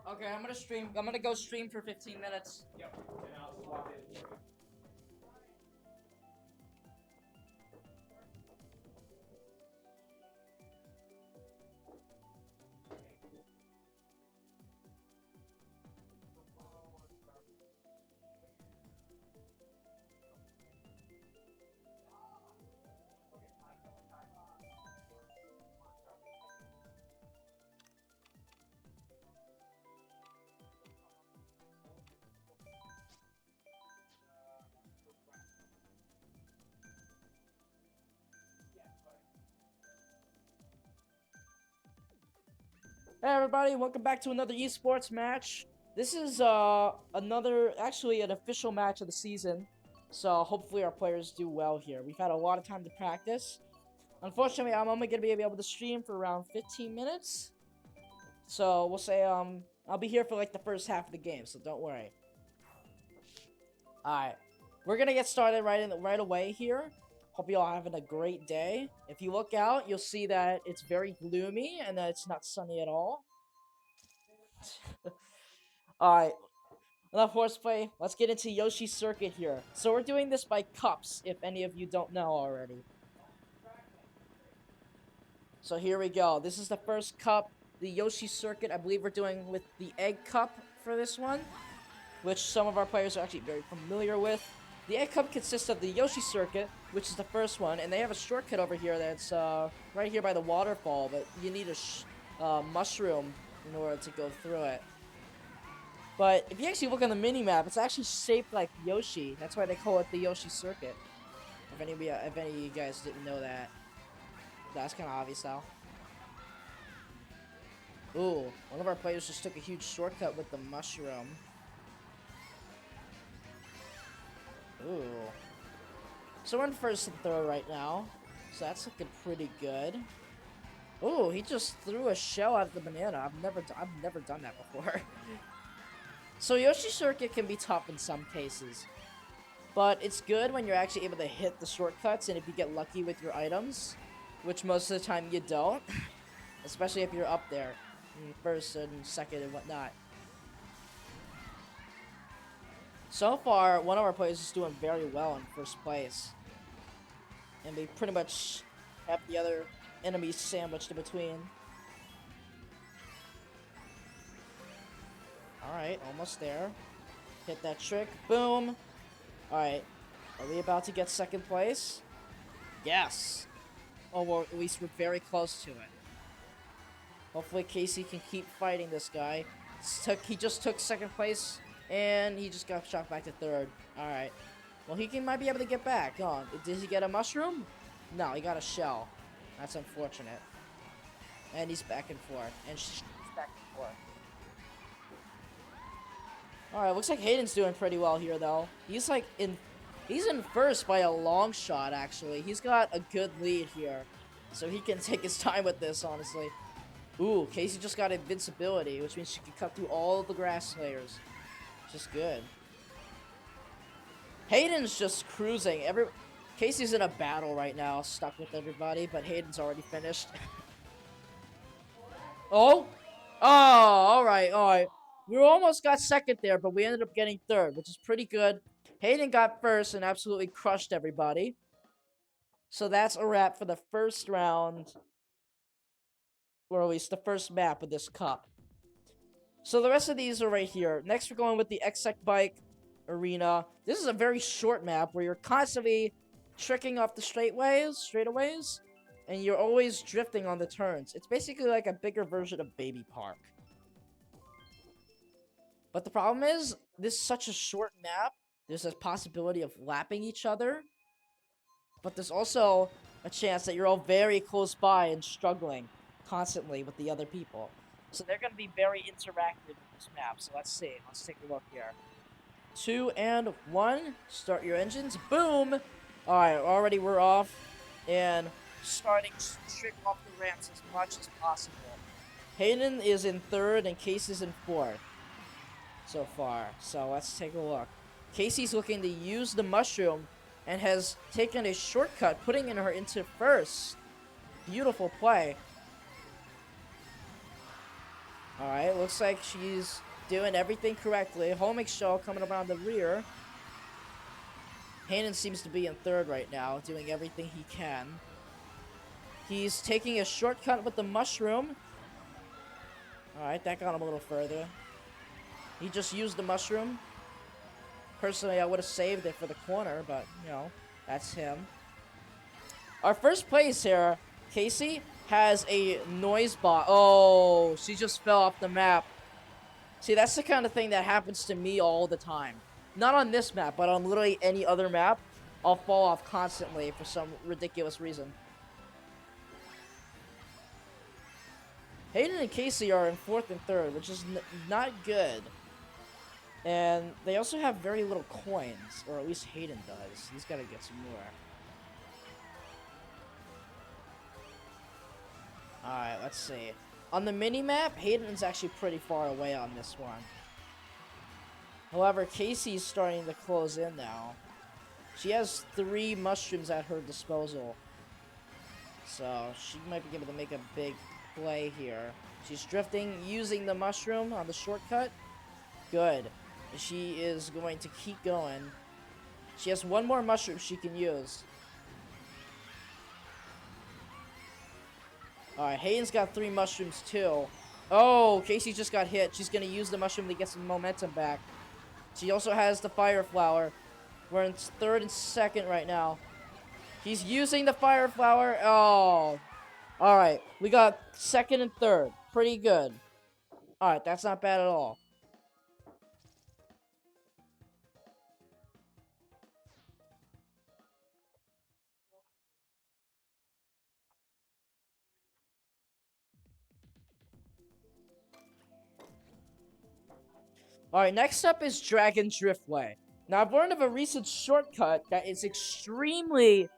Okay, I'm gonna stream. I'm gonna go stream for 15 minutes. Yep, and I'll swap it. Hey everybody, welcome back to another esports match. This is actually an official match of the season. So hopefully our players do well here. We've had a lot of time to practice. Unfortunately, I'm only gonna be able to stream for around 15 minutes. So we'll say I'll be here for like the first half of the game, so don't worry. Alright. We're gonna get started right away here. Hope you all having a great day. If you look out, you'll see that it's very gloomy and that it's not sunny at all. Alright, enough horseplay. Let's get into Yoshi's Circuit here. So we're doing this by cups, if any of you don't know already. So here we go. This is the first cup, the Yoshi Circuit. I believe we're doing with the Egg Cup for this one, which some of our players are actually very familiar with. The Egg Cup consists of the Yoshi Circuit, which is the first one, and they have a shortcut over here that's right here by the waterfall, but you need a mushroom in order to go through it. But if you actually look on the mini-map, it's actually shaped like Yoshi. That's why they call it the Yoshi Circuit. If any of you guys didn't know that. That's kind of obvious now. Ooh, one of our players just took a huge shortcut with the mushroom. Ooh. So we're in first and third right now. So that's looking pretty good. Ooh, he just threw a shell at the banana. I've never done that before. So Yoshi Circuit can be tough in some cases. But it's good when you're actually able to hit the shortcuts and if you get lucky with your items. Which most of the time you don't. Especially if you're up there. In first and second and whatnot. So far, one of our players is doing very well in first place. And they pretty much have the other enemies sandwiched in between. Alright, almost there. Hit that trick. Boom. Alright. Are we about to get second place? Yes. Oh, well, at least we're very close to it. Hopefully Casey can keep fighting this guy. He just took second place, and he just got shot back to third. Alright. Well, might be able to get back. Oh, did he get a mushroom? No, he got a shell. That's unfortunate. And he's back and forth. And she's back and forth. Alright, looks like Hayden's doing pretty well here, though. He's in first by a long shot, actually. He's got a good lead here. So he can take his time with this, honestly. Ooh, Casey just got invincibility, which means she can cut through all of the grass layers. Just good. Hayden's just cruising. Casey's in a battle right now, stuck with everybody, but Hayden's already finished. Oh! Oh, alright. We almost got second there, but we ended up getting third, which is pretty good. Hayden got first and absolutely crushed everybody. So that's a wrap for the first round. Or at least the first map of this cup. So the rest of these are right here. Next we're going with the Exec Bike Arena. This is a very short map where you're constantly tricking off the straightaways, and you're always drifting on the turns. It's basically like a bigger version of Baby Park. But the problem is, this is such a short map, there's a possibility of lapping each other. But there's also a chance that you're all very close by and struggling constantly with the other people. So they're going to be very interactive with this map. So let's see. Let's take a look here. 2 and 1. Start your engines. Boom! Alright, already we're off. And starting to trick off the ramps as much as possible. Hayden is in third and Casey's in fourth. So far. So let's take a look. Casey's looking to use the mushroom and has taken a shortcut, putting her into first. Beautiful play. Alright, looks like she's doing everything correctly. Homing Show coming around the rear. Hayden seems to be in third right now, doing everything he can. He's taking a shortcut with the mushroom. Alright, that got him a little further. He just used the mushroom. Personally, I would have saved it for the corner, but, you know, that's him. Our first place here, Casey, has a noise bot. Oh, she just fell off the map. See, that's the kind of thing that happens to me all the time. Not on this map, but on literally any other map. I'll fall off constantly for some ridiculous reason. Hayden and Casey are in 4th and 3rd, which is not good. And they also have very little coins, or at least Hayden does. He's got to get some more. Alright, let's see. On the mini-map, Hayden's actually pretty far away on this one. However, Casey's starting to close in now. She has 3 mushrooms at her disposal. So, she might be able to make a big play here. She's drifting, using the mushroom on the shortcut. Good. She is going to keep going. She has 1 more mushroom she can use. Alright, Hayden's got 3 mushrooms too. Oh, Casey just got hit. She's going to use the mushroom to get some momentum back. She also has the fire flower. We're in 3rd and 2nd right now. He's using the fire flower. Oh. Alright, we got 2nd and 3rd. Pretty good. Alright, that's not bad at all. Alright, next up is Dragon Driftway. Now, I've learned of a recent shortcut that is extremely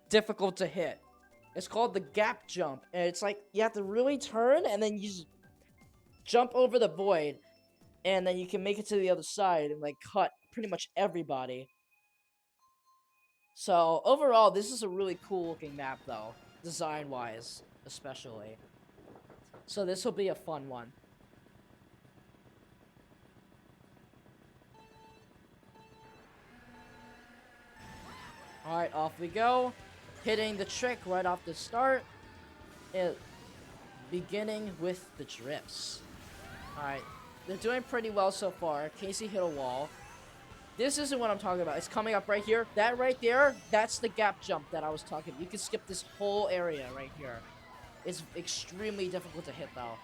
difficult to hit. It's called the gap jump. And it's like, you have to really turn, and then you just jump over the void. And then you can make it to the other side and, like, cut pretty much everybody. So, overall, this is a really cool-looking map, though. Design-wise, especially. So, this will be a fun one. Alright, off we go. Hitting the trick right off the start. Beginning with the drifts. Alright, they're doing pretty well so far. Casey hit a wall. This isn't what I'm talking about. It's coming up right here. That right there, that's the gap jump that I was talking about. You can skip this whole area right here. It's extremely difficult to hit, though.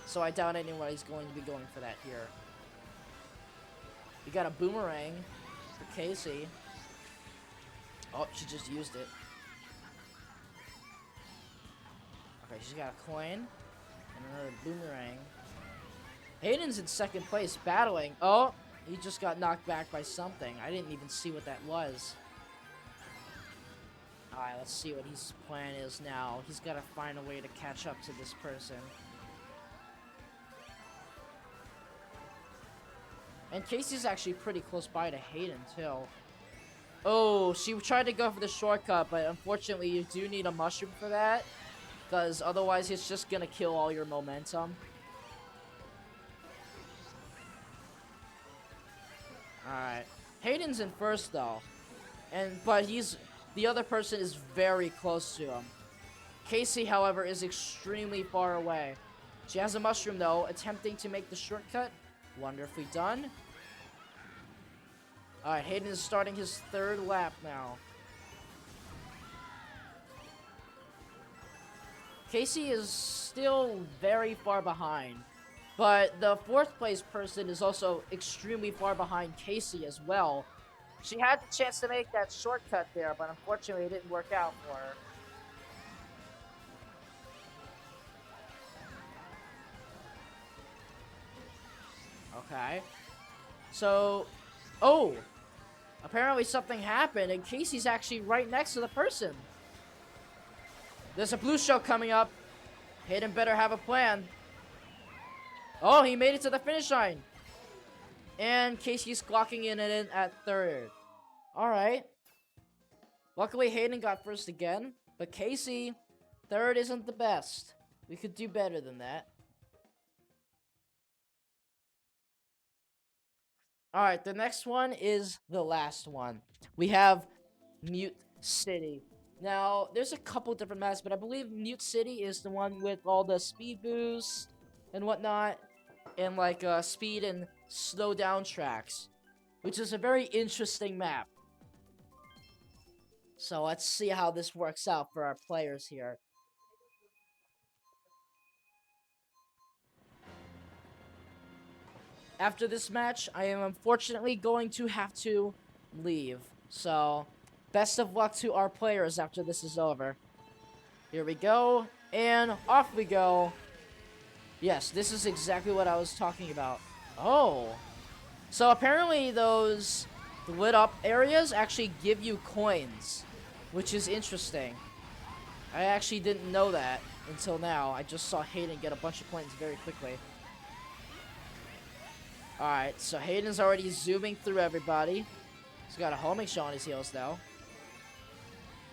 So I doubt anybody's going to be going for that here. We got a boomerang for Casey. Oh, she just used it. Okay, she's got a coin. And another boomerang. Hayden's in 2nd place, battling. Oh, he just got knocked back by something. I didn't even see what that was. Alright, let's see what his plan is now. He's got to find a way to catch up to this person. And Casey's actually pretty close by to Hayden, too. Oh, she tried to go for the shortcut, but unfortunately you do need a mushroom for that. Because otherwise it's just going to kill all your momentum. Alright. Hayden's in 1st, though. But the other person is very close to him. Casey, however, is extremely far away. She has a mushroom, though, attempting to make the shortcut. Wonderfully done. Alright, Hayden is starting his 3rd lap now. Casey is still very far behind. But the 4th place person is also extremely far behind Casey as well. She had the chance to make that shortcut there, but unfortunately it didn't work out for her. Okay. So, oh! Apparently something happened, and Casey's actually right next to the person. There's a blue shell coming up. Hayden better have a plan. Oh, he made it to the finish line. And Casey's clocking in at 3rd. Alright. Luckily, Hayden got 1st again. But Casey, 3rd isn't the best. We could do better than that. Alright, the next one is the last one. We have Mute City. Now, there's a couple different maps, but I believe Mute City is the one with all the speed boosts and whatnot, and like speed and slow down tracks, which is a very interesting map. So let's see how this works out for our players here. After this match, I am unfortunately going to have to leave. So, best of luck to our players after this is over. Here we go, and off we go. Yes, this is exactly what I was talking about. Oh. So apparently those lit up areas actually give you coins, which is interesting. I actually didn't know that until now. I just saw Hayden get a bunch of coins very quickly. Alright, so Hayden's already zooming through everybody. He's got a homing shell on his heels, though.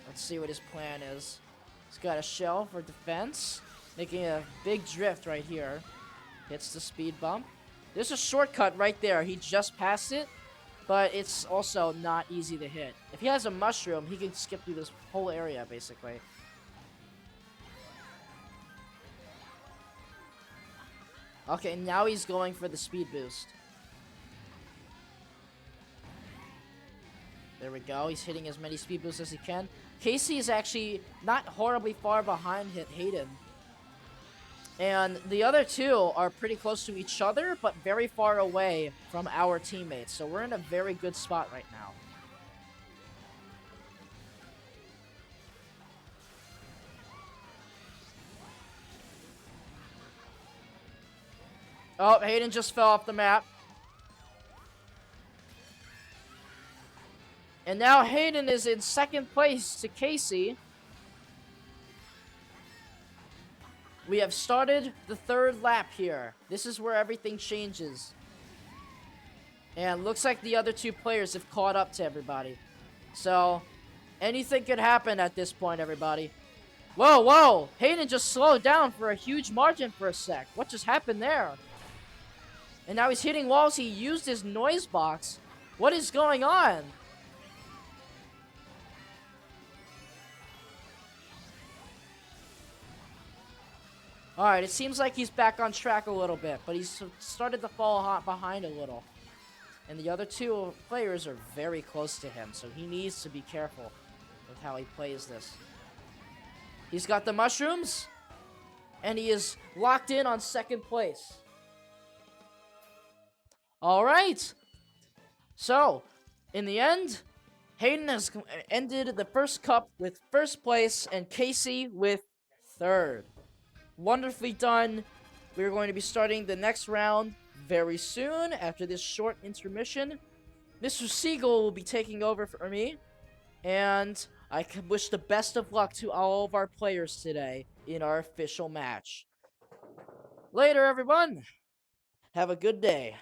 Let's see what his plan is. He's got a shell for defense, making a big drift right here. Hits the speed bump. There's a shortcut right there. He just passed it, but it's also not easy to hit. If he has a mushroom, he can skip through this whole area, basically. Okay, now he's going for the speed boost. There we go. He's hitting as many speed boosts as he can. Casey is actually not horribly far behind Hayden. And the other two are pretty close to each other, but very far away from our teammates. So we're in a very good spot right now. Oh, Hayden just fell off the map. And now Hayden is in second place to Casey. We have started the third lap here. This is where everything changes. And looks like the other two players have caught up to everybody. So, anything could happen at this point, everybody. Whoa, whoa! Hayden just slowed down for a huge margin for a sec. What just happened there? And now he's hitting walls. He used his noise box. What is going on? Alright, it seems like he's back on track a little bit, but he's started to fall behind a little. And the other two players are very close to him, so he needs to be careful with how he plays this. He's got the mushrooms, and he is locked in on second place. Alright, so, in the end, Hayden has ended the first cup with first place, and Casey with third. Wonderfully done. We're going to be starting the next round very soon after this short intermission. Mr. Siegel will be taking over for me, and I wish the best of luck to all of our players today in our official match. Later, everyone. Have a good day.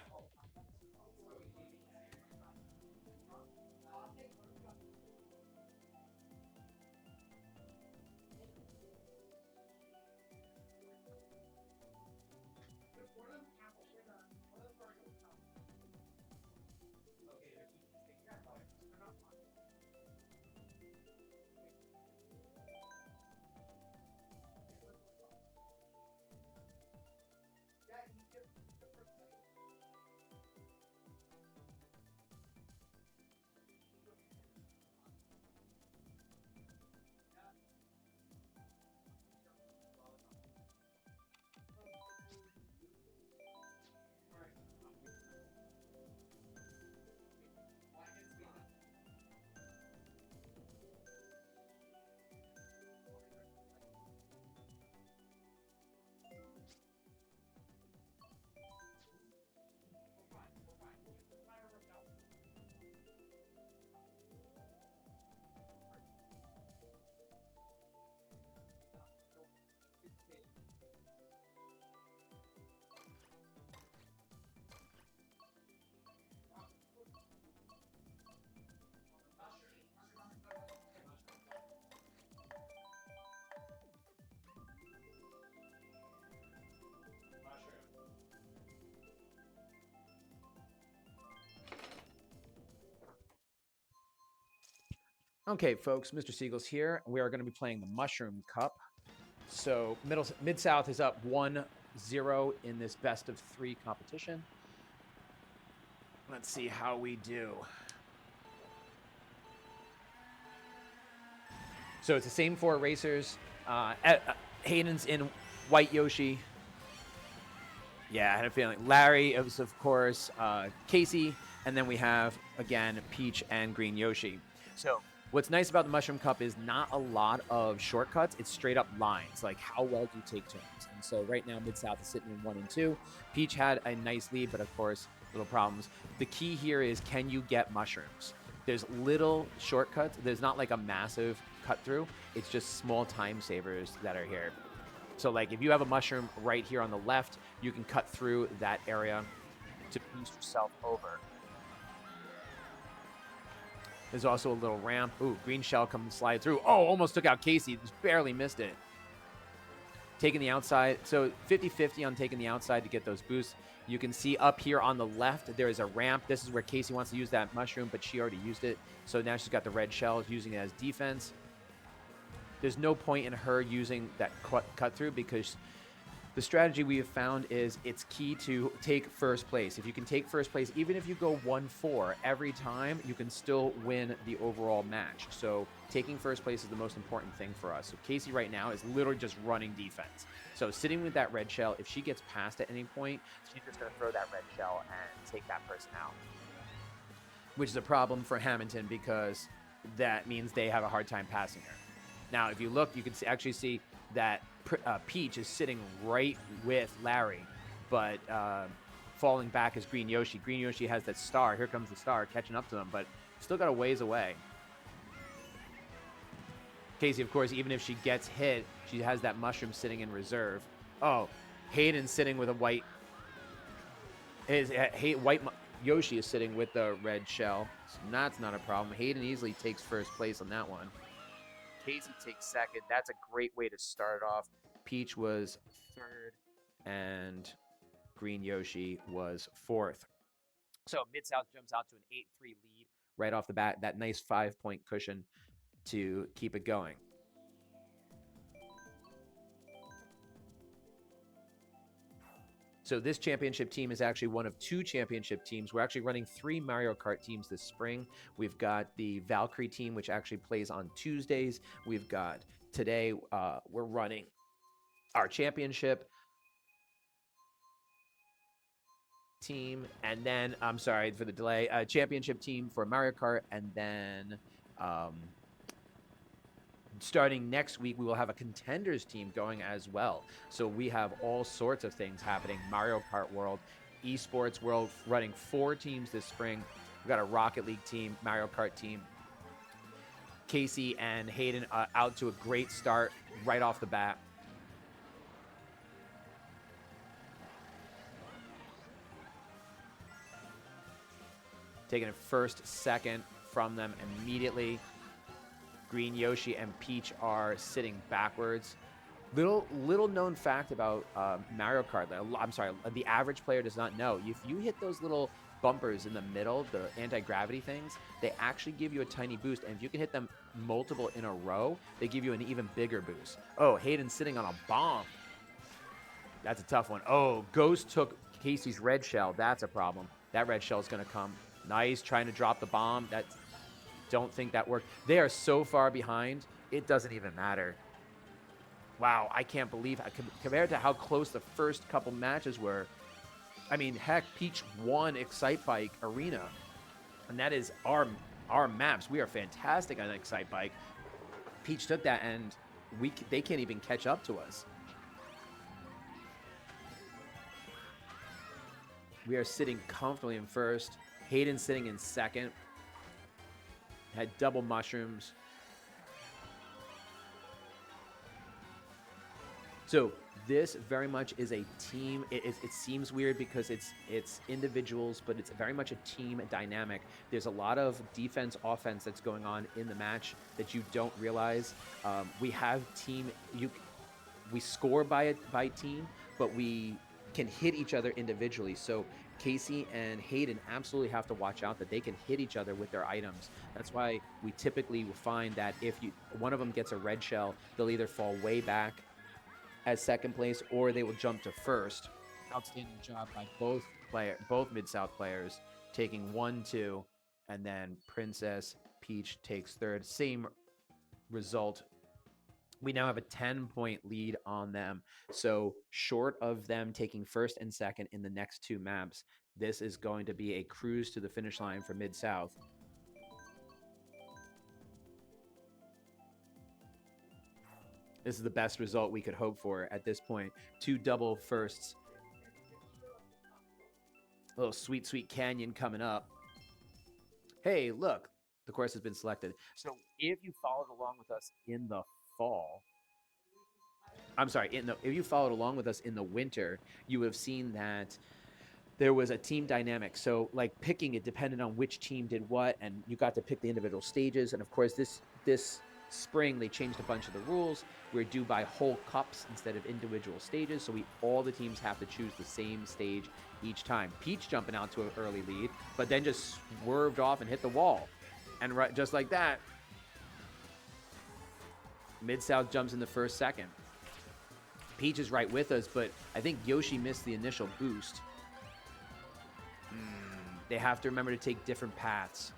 Okay, folks, Mr. Siegel's here. We are going to be playing the Mushroom Cup. So Mid-South is up 1-0 in this best of 3 competition. Let's see how we do. So it's the same 4 racers. Hayden's in white Yoshi. Yeah, I had a feeling. Larry is, of course, Casey. And then we have, again, Peach and Green Yoshi. So what's nice about the Mushroom Cup is not a lot of shortcuts. It's straight up lines, like how well do you take turns. And so right now, Mid-South is sitting in 1 and 2. Peach had a nice lead, but of course, little problems. The key here is, can you get mushrooms? There's little shortcuts. There's not like a massive cut through. It's just small time savers that are here. So like if you have a mushroom right here on the left, you can cut through that area to boost yourself over. There's also a little ramp. Ooh, green shell comes slide through. Oh, almost took out Casey. Just barely missed it. Taking the outside. So 50-50 on taking the outside to get those boosts. You can see up here on the left, there is a ramp. This is where Casey wants to use that mushroom, but she already used it. So now she's got the red shell, using it as defense. There's no point in her using that cut through because the strategy we have found is it's key to take first place. If you can take first place, even if you go 1-4 every time, you can still win the overall match. So taking first place is the most important thing for us. So Casey right now is literally just running defense. So sitting with that red shell, if she gets past at any point, she's just going to throw that red shell and take that person out. Which is a problem for Hammonton because that means they have a hard time passing her. Now, if you look, you can actually see that Peach is sitting right with Larry, but falling back is Green Yoshi. Green Yoshi has that star. Here comes the star catching up to them, but still got a ways away. Casey, of course, even if she gets hit, she has that mushroom sitting in reserve. Oh, Hayden sitting with a white. White Yoshi is sitting with the red shell. So that's not a problem. Hayden easily takes first place on that one. Casey takes second. That's a great way to start off. Peach was third, and Green Yoshi was fourth. So Mid-South jumps out to an 8-3 lead right off the bat. That nice 5-point cushion to keep it going. So this championship team is actually one of 2 championship teams. We're actually running 3 Mario Kart teams this spring. We've got the Valkyrie team, which actually plays on Tuesdays. We've got today, we're running our championship team. And then, I'm sorry for the delay, championship team for Mario Kart. And then starting next week, we will have a contenders team going as well. So we have all sorts of things happening. Mario Kart World, Esports World, running 4 teams this spring. We've got a Rocket League team, Mario Kart team. Casey and Hayden out to a great start right off the bat. Taking it first, second from them immediately. Green Yoshi and Peach are sitting backwards. Little known fact about Mario Kart. I'm sorry, the average player does not know. If you hit those little bumpers in the middle, the anti-gravity things, they actually give you a tiny boost. And if you can hit them multiple in a row, they give you an even bigger boost. Oh, Hayden's sitting on a bomb. That's a tough one. Oh, Ghost took Casey's red shell. That's a problem. That red shell is going to come. Nice, trying to drop the bomb. Don't think that worked. They are so far behind, it doesn't even matter. Wow, I can't believe, compared to how close the first couple matches were. I mean, heck, Peach won Excite Bike Arena, and that is our maps. We are fantastic on Excite Bike. Peach took that, and they can't even catch up to us. We are sitting comfortably in first. Hayden sitting in second. Had double mushrooms. So this very much is a team. It seems weird because it's individuals, but it's very much a team dynamic. There's a lot of defense, offense that's going on in the match that you don't realize. We have team. We score by team, but we can hit each other individually. So Casey and Hayden absolutely have to watch out that they can hit each other with their items. That's why we typically will find that if one of them gets a red shell, they'll either fall way back as second place or they will jump to first. Outstanding job by both Mid-South players, taking 1-2, and then Princess Peach takes third. Same result. We now have a 10-point lead on them. So short of them taking first and second in the next 2 maps, this is going to be a cruise to the finish line for Mid-South. This is the best result we could hope for at this point. 2 double firsts. A little Sweet Sweet Canyon coming up. Hey, look, the course has been selected. So if you followed along with us in the fall, if you followed along with us in the winter, you would have seen that there was a team dynamic. So like picking, it depended on which team did what, and you got to pick the individual stages. And of course, this spring they changed a bunch of the rules. We're due by whole cups instead of individual stages, so all the teams have to choose the same stage each time. Peach jumping out to an early lead, but then just swerved off and hit the wall, and right just like that, Mid-South jumps in the first second. Peach is right with us, but I think Yoshi missed the initial boost. They have to remember to take different paths.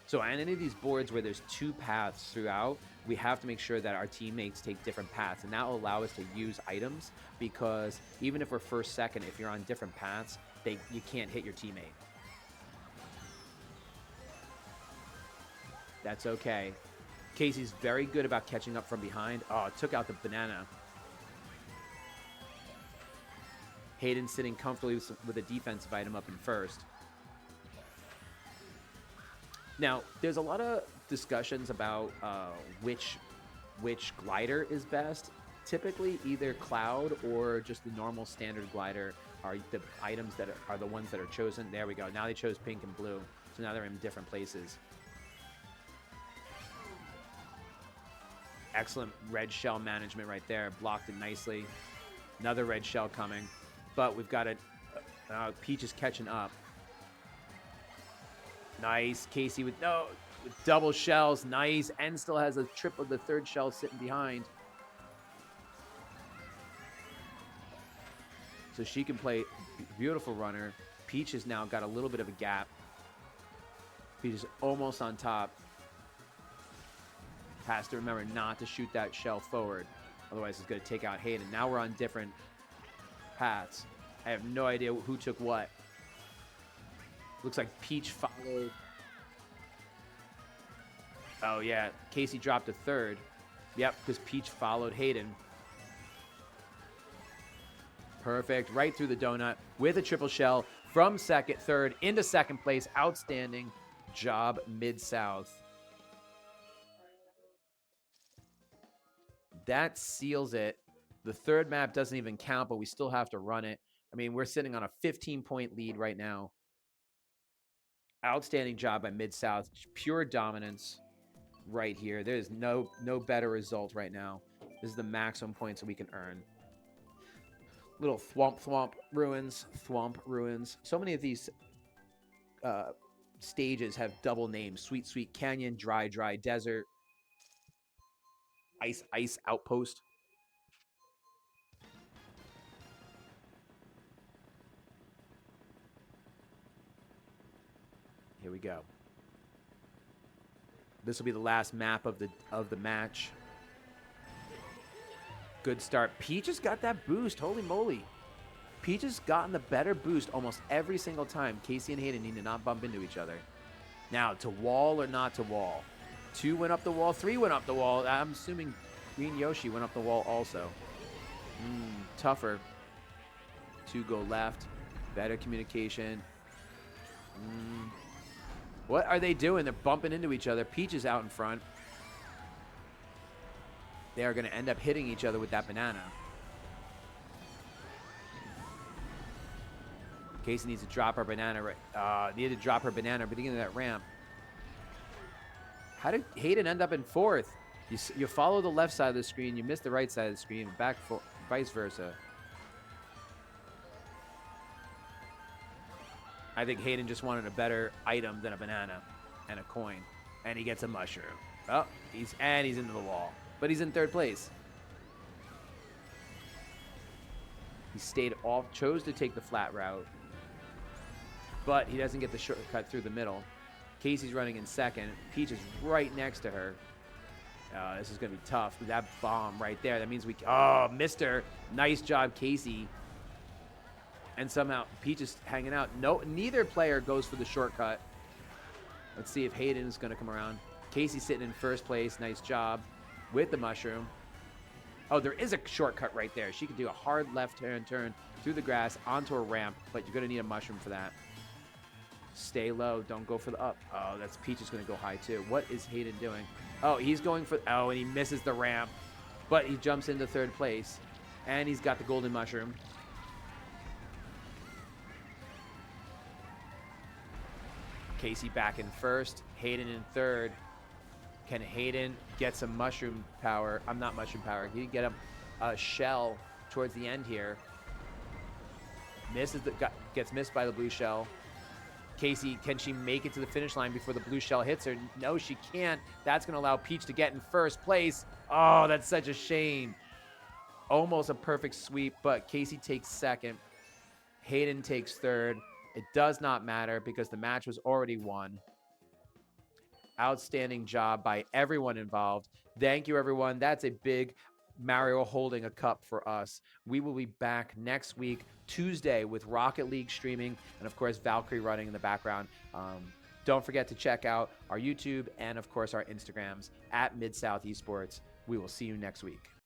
So on any of these boards where there's 2 paths throughout, we have to make sure that our teammates take different paths, and that will allow us to use items, because even if we're first, second, if you're on different paths, you can't hit your teammate. That's okay. Casey's very good about catching up from behind. Oh, took out the banana. Hayden sitting comfortably with a defensive item up in first. Now, there's a lot of discussions about which glider is best. Typically, either Cloud or just the normal standard glider are the items that are the ones that are chosen. There we go. Now they chose pink and blue, so now they're in different places. Excellent red shell management right there. Blocked it nicely. Another red shell coming, but we've got Peach is catching up. Nice. Casey with double shells. Nice. And still has a triple, the third shell sitting behind. So she can play beautiful runner. Peach has now got a little bit of a gap. Peach is almost on top. Has to remember not to shoot that shell forward. Otherwise, it's going to take out Hayden. Now we're on different paths. I have no idea who took what. Looks like Peach followed. Oh, yeah. Casey dropped to third. Yep, because Peach followed Hayden. Perfect. Right through the donut with a triple shell from third into second place. Outstanding job, Mid-South. That seals it. The third map doesn't even count, but we still have to run it. I mean, we're sitting on a 15-point lead right now. Outstanding job by Mid-South. Pure dominance right here. There's no better result right now. This is the maximum points that we can earn. Little thwomp ruins. So many of these stages have double names. Sweet Sweet Canyon, Dry Desert, Ice Outpost. Here we go. This will be the last map of the match. Good start. Peach has got that boost. Holy moly. Peach has gotten the better boost almost every single time. Casey and Hayden need to not bump into each other. Now, to wall or not to wall? 2 went up the wall. 3 went up the wall. I'm assuming Green Yoshi went up the wall also. Tougher. 2 go left. Better communication. What are they doing? They're bumping into each other. Peach is out in front. They are going to end up hitting each other with that banana. Casey needs to drop her banana. Needed to drop her banana at the beginning of that ramp. How did Hayden end up in fourth? You follow the left side of the screen, you miss the right side of the screen, vice versa. I think Hayden just wanted a better item than a banana and a coin. And he gets a mushroom. Oh, he's into the wall. But he's in third place. He stayed off, chose to take the flat route. But he doesn't get the shortcut through the middle. Casey's running in second. Peach is right next to her. This is going to be tough. That bomb right there. That means we... Oh, Mr. Nice job, Casey. And somehow Peach is hanging out. No, neither player goes for the shortcut. Let's see if Hayden is going to come around. Casey's sitting in first place. Nice job with the mushroom. Oh, there is a shortcut right there. She could do a hard left-hand turn through the grass onto a ramp, but you're going to need a mushroom for that. Stay low. Don't go for the up. Oh, that's Peach is going to go high, too. What is Hayden doing? Oh, he's going for... Oh, and he misses the ramp, but he jumps into third place, and he's got the golden mushroom. Casey back in first. Hayden in third. Can Hayden get some mushroom power? I'm not mushroom power. He can get a shell towards the end here. Gets missed by the blue shell. Casey, can she make it to the finish line before the blue shell hits her? No, she can't. That's going to allow Peach to get in first place. Oh, that's such a shame. Almost a perfect sweep, but Casey takes second. Hayden takes third. It does not matter because the match was already won. Outstanding job by everyone involved. Thank you, everyone. That's a big Mario holding a cup for us. We will be back next week, Tuesday, with Rocket League streaming and, of course, Valkyrie running in the background. Don't forget to check out our YouTube and, of course, our Instagrams at Mid-South Esports. We will see you next week.